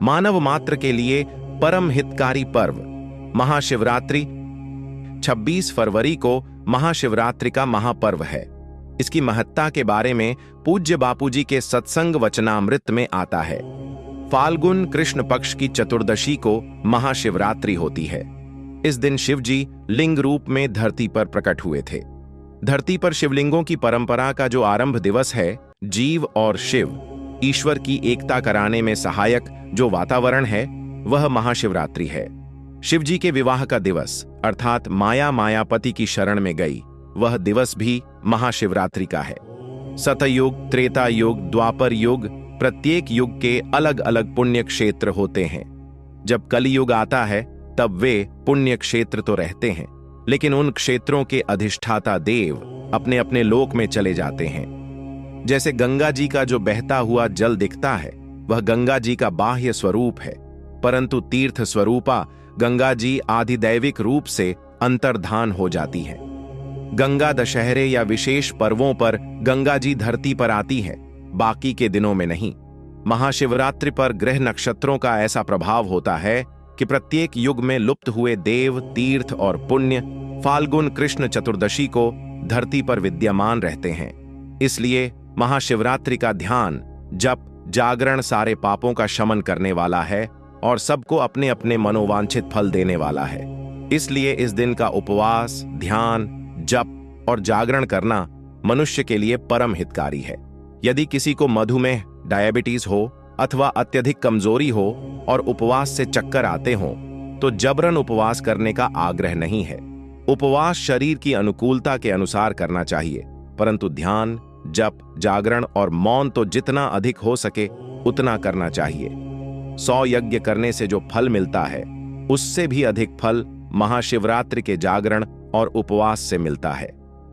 मानव मात्र के लिए परम हितकारी पर्व महाशिवरात्रि 26 फरवरी को महाशिवरात्रि का महापर्व है। इसकी महत्ता के बारे में पूज्य बापूजी के सत्संग वचनामृत में आता है। फाल्गुन कृष्ण पक्ष की चतुर्दशी को महाशिवरात्रि होती है। इस दिन शिवजी लिंग रूप में धरती पर प्रकट हुए थे। धरती पर शिवलिंगों की परंपरा का जो आरंभ दिवस है, जीव और शिव ईश्वर की एकता कराने में सहायक जो वातावरण है, वह महाशिवरात्रि है। शिवजी के विवाह का दिवस अर्थात माया मायापति की शरण में गई, वह दिवस भी महाशिवरात्रि का है। सतयुग, त्रेता युग, द्वापर युग, प्रत्येक युग के अलग अलग पुण्य क्षेत्र होते हैं। जब कलियुग आता है तब वे पुण्य क्षेत्र तो रहते हैं, लेकिन उन क्षेत्रों के अधिष्ठाता देव अपने अपने लोक में चले जाते हैं। जैसे गंगा जी का जो बहता हुआ जल दिखता है, वह गंगा जी का बाह्य स्वरूप है, परंतु तीर्थ स्वरूपा गंगा जी आधिदैविक रूप से अंतर्धान हो जाती है। गंगा दशहरे या विशेष पर्वों पर गंगा जी धरती पर आती है, बाकी के दिनों में नहीं। महाशिवरात्रि पर ग्रह नक्षत्रों का ऐसा प्रभाव होता है कि प्रत्येक युग में लुप्त हुए देव, तीर्थ और पुण्य फाल्गुन कृष्ण चतुर्दशी को धरती पर विद्यमान रहते हैं। इसलिए महाशिवरात्रि का ध्यान, जप, जागरण सारे पापों का शमन करने वाला है और सबको अपने अपने मनोवांछित फल देने वाला है। इसलिए इस दिन का उपवास, ध्यान, जप और जागरण करना मनुष्य के लिए परम हितकारी है। यदि किसी को मधुमेह, डायबिटीज हो अथवा अत्यधिक कमजोरी हो और उपवास से चक्कर आते हों, तो जबरन उपवास करने का आग्रह नहीं है। उपवास शरीर की अनुकूलता के अनुसार करना चाहिए, परंतु ध्यान, जप, जागरण और मौन तो जितना अधिक हो सके उतना करना चाहिए। 100 यज्ञ करने से जो फल मिलता है, उससे भी अधिक फल महाशिवरात्रि के जागरण और उपवास से मिलता है।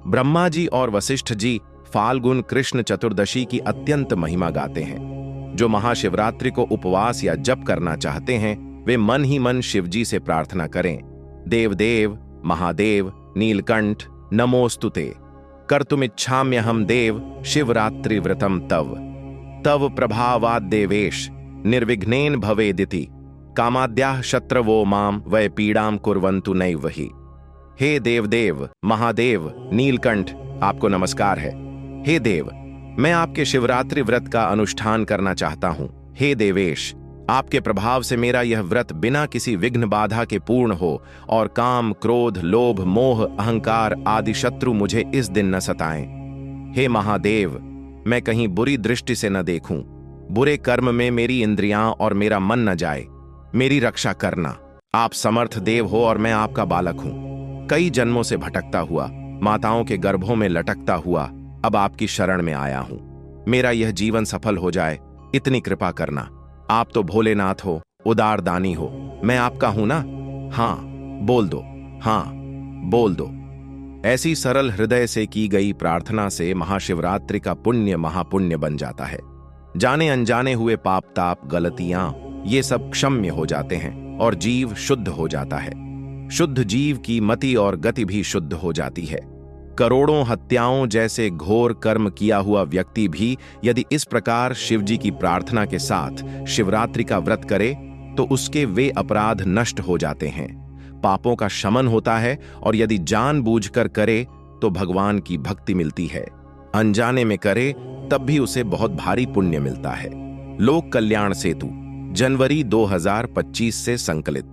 ब्रह्मा जी और वशिष्ठ जी फाल्गुन कृष्ण चतुर्दशी की अत्यंत महिमा गाते हैं। जो महाशिवरात्रि को उपवास या जप करना चाहते हैं, वे मन ही मन शिवजी से प्रार्थना करें। देवदेव, महादेव, नीलकंठ, नमोस्तुते कर्तुमिच्छाम्यहं देव शिवरात्रि व्रतम तव प्रभावाद देवेश निर्विघ्नेन भवेदिति कामाद्याः शत्रवो माम वै पीड़ाम कुर्वन्तु नैवहि। हे देवदेव, महादेव, नीलकंठ, आपको नमस्कार है। हे देव, मैं आपके शिवरात्रि व्रत का अनुष्ठान करना चाहता हूं। हे देवेश, आपके प्रभाव से मेरा यह व्रत बिना किसी विघ्न बाधा के पूर्ण हो और काम, क्रोध, लोभ, मोह, अहंकार आदि शत्रु मुझे इस दिन न सताएं। हे महादेव, मैं कहीं बुरी दृष्टि से न देखूं, बुरे कर्म में मेरी इंद्रियां और मेरा मन न जाए। मेरी रक्षा करना। आप समर्थ देव हो और मैं आपका बालक हूं। कई जन्मों से भटकता हुआ, माताओं के गर्भों में लटकता हुआ अब आपकी शरण में आया हूं। मेरा यह जीवन सफल हो जाए, इतनी कृपा करना। आप तो भोलेनाथ हो, उदार दानी हो, मैं आपका हूं ना? हां बोल दो, हां बोल दो। ऐसी सरल हृदय से की गई प्रार्थना से महाशिवरात्रि का पुण्य महापुण्य बन जाता है। जाने अनजाने हुए पाप, ताप, गलतियां, ये सब क्षम्य हो जाते हैं और जीव शुद्ध हो जाता है। शुद्ध जीव की मति और गति भी शुद्ध हो जाती है। करोड़ों हत्याओं जैसे घोर कर्म किया हुआ व्यक्ति भी यदि इस प्रकार शिवजी की प्रार्थना के साथ शिवरात्रि का व्रत करे तो उसके वे अपराध नष्ट हो जाते हैं, पापों का शमन होता है और यदि जानबूझकर करे तो भगवान की भक्ति मिलती है। अनजाने में करे तब भी उसे बहुत भारी पुण्य मिलता है। लोक कल्याण सेतु, जनवरी 2025 से संकलित।